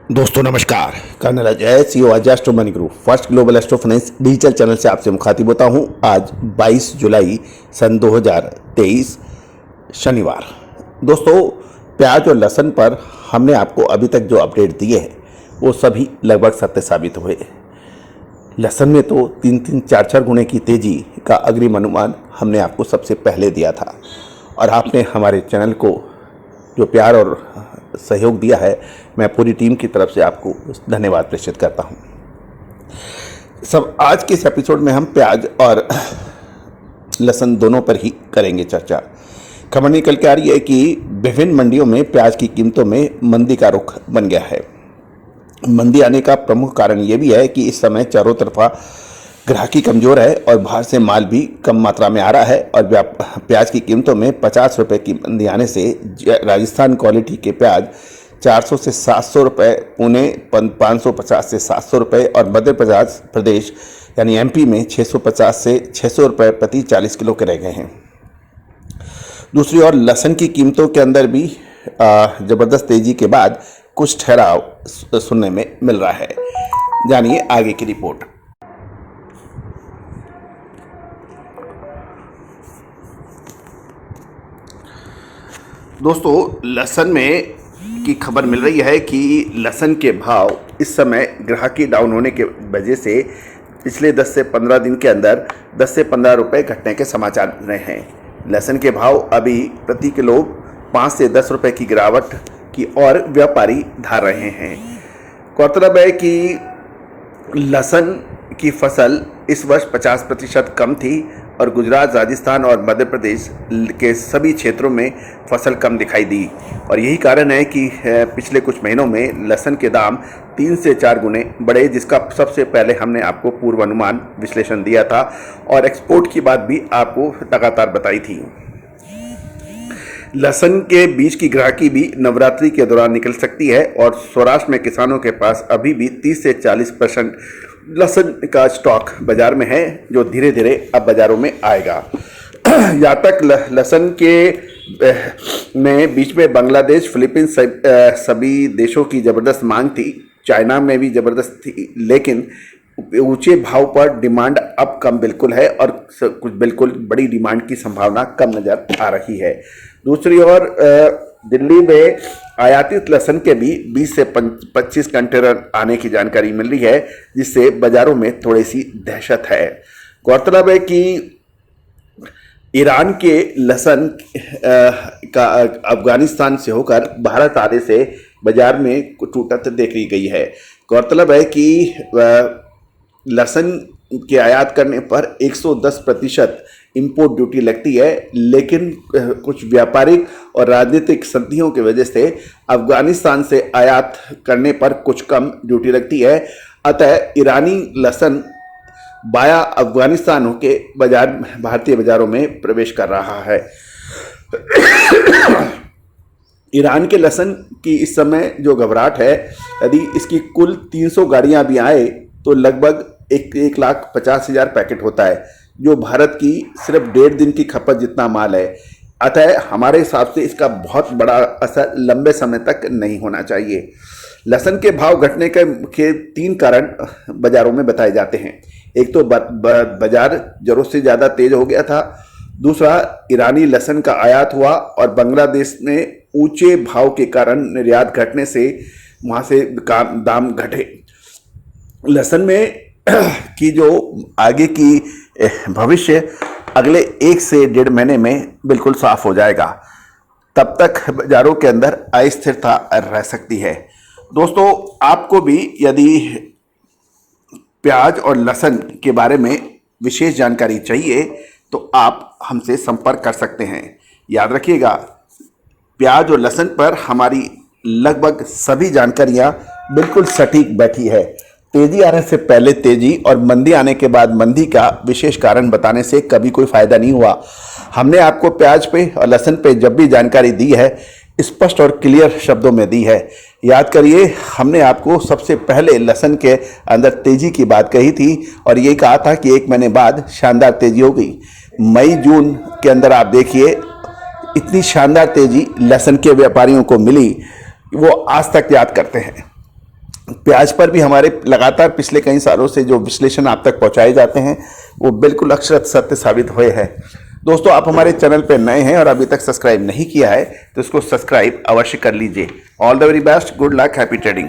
दोस्तों नमस्कार। Colonel Ajay CEO Ajay astro money group first global astro finance digital channel से आपसे मुखातिब होता हूं। आज 22 जुलाई सन 2023 शनिवार। दोस्तों, प्याज और लहसुन पर हमने आपको अभी तक जो अपडेट दिए हैं वो सभी लगभग सत्य साबित हुए। लहसुन में तो 3-3, 4-4 गुने की तेज़ी का अग्रिम अनुमान हमने आपको सबसे पहले दिया था और आपने हमारे चैनल को जो प्यार और सहयोग दिया है, मैं पूरी टीम की तरफ से आपको धन्यवाद प्रेषित करता हूं। आज के इस एपिसोड में हम प्याज और लहसुन दोनों पर ही करेंगे चर्चा। खबर निकल के आ रही है कि विभिन्न मंडियों में प्याज की कीमतों में मंदी का रुख बन गया है। मंदी आने का प्रमुख कारण ये भी है कि इस समय चारों तरफा ग्राहकी कमज़ोर है और बाहर से माल भी कम मात्रा में आ रहा है और प्याज की कीमतों में 50 रुपये की मंदी आने से राजस्थान क्वालिटी के प्याज 400 से 700 रुपये, पुणे 550 से 700 रुपये और मध्य प्रदेश यानी MP में 650 से 600 रुपये प्रति 40 किलो के रह गए हैं। दूसरी ओर लहसुन की कीमतों के अंदर भी ज़बरदस्त तेज़ी के बाद कुछ ठहराव सुनने में मिल रहा है। जानिए आगे की रिपोर्ट। दोस्तों, लहसुन में की खबर मिल रही है कि लहसुन के भाव इस समय ग्राहकी डाउन होने के वजह से पिछले 10 से 15 दिन के अंदर 10 से 15 रुपये घटने के समाचार रहे हैं। लहसुन के भाव अभी प्रति किलो 5 से 10 रुपये की गिरावट की और व्यापारी धार रहे हैं। गौरतलब है कि लहसुन की फसल इस वर्ष 50% कम थी और गुजरात, राजस्थान और मध्य प्रदेश के सभी क्षेत्रों में फसल कम दिखाई दी और यही कारण है कि पिछले कुछ महीनों में लहसुन के दाम 3 से 4 गुने बढ़े, जिसका सबसे पहले हमने आपको पूर्वानुमान विश्लेषण दिया था और एक्सपोर्ट की बात भी आपको लगातार बताई थी। लहसुन के बीज की ग्राहकी भी नवरात्रि के दौरान निकल सकती है और सौराष्ट्र में किसानों के पास अभी भी 30 से 40% लहसुन का स्टॉक बाजार में है, जो धीरे धीरे अब बाजारों में आएगा। यहाँ तक लहसुन के में बीच में बांग्लादेश, फिलीपींस सभी देशों की ज़बरदस्त मांग थी, चाइना में भी ज़बरदस्त थी, लेकिन ऊंचे भाव पर डिमांड अब कम बिल्कुल है और कुछ बिल्कुल बड़ी डिमांड की संभावना कम नज़र आ रही है। दूसरी ओर दिल्ली में आयातित लहसुन के भी 20 से 25 कंटेनर आने की जानकारी मिल रही है, जिससे बाजारों में थोड़ी सी दहशत है। गौरतलब है कि ईरान के लहसुन का अफगानिस्तान से होकर भारत आने से बाजार में टूटत देखी गई है। गौरतलब है कि लहसुन के आयात करने पर 110% इंपोर्ट ड्यूटी लगती है, लेकिन कुछ व्यापारिक और राजनीतिक संधियों की वजह से अफगानिस्तान से आयात करने पर कुछ कम ड्यूटी लगती है। अतः ईरानी लहसुन बाया अफगानिस्तान होके भारतीय बाजारों में प्रवेश कर रहा है। ईरान के लहसुन की इस समय जो घबराहट है, यदि इसकी कुल 300 गाड़ियां भी आए तो लगभग 1,50,000 पैकेट होता है, जो भारत की सिर्फ 1.5 दिन की खपत जितना माल है। अतः हमारे हिसाब से इसका बहुत बड़ा असर लंबे समय तक नहीं होना चाहिए। लहसुन के भाव घटने के 3 कारण बाजारों में बताए जाते हैं। एक तो बाजार जरूरत से ज़्यादा तेज हो गया था, दूसरा ईरानी लहसुन का आयात हुआ और बांग्लादेश में ऊंचे भाव के कारण निर्यात घटने से वहाँ से दाम घटे। लहसुन में की जो आगे की भविष्य अगले 1 से 1.5 महीने में बिल्कुल साफ हो जाएगा। तब तक बाजारों के अंदर अस्थिरता रह सकती है। दोस्तों, आपको भी यदि प्याज और लहसुन के बारे में विशेष जानकारी चाहिए तो आप हमसे संपर्क कर सकते हैं। याद रखिएगा, प्याज और लहसुन पर हमारी लगभग सभी जानकारियां बिल्कुल सटीक बैठी है। तेजी आने से पहले तेजी और मंदी आने के बाद मंदी का विशेष कारण बताने से कभी कोई फायदा नहीं हुआ। हमने आपको प्याज पे और लहसुन पे जब भी जानकारी दी है, स्पष्ट और क्लियर शब्दों में दी है। याद करिए, हमने आपको सबसे पहले लहसुन के अंदर तेजी की बात कही थी और ये कहा था कि 1 महीने बाद शानदार तेजी होगी। मई जून के अंदर आप देखिए, इतनी शानदार तेजी लहसुन के व्यापारियों को मिली, वो आज तक याद करते हैं। प्याज पर भी हमारे लगातार पिछले कई सालों से जो विश्लेषण आप तक पहुंचाए जाते हैं वो बिल्कुल अक्षरशः सत्य साबित हुए हैं। दोस्तों, आप हमारे चैनल पर नए हैं और अभी तक सब्सक्राइब नहीं किया है तो इसको सब्सक्राइब अवश्य कर लीजिए। All the very best, good luck, happy trading.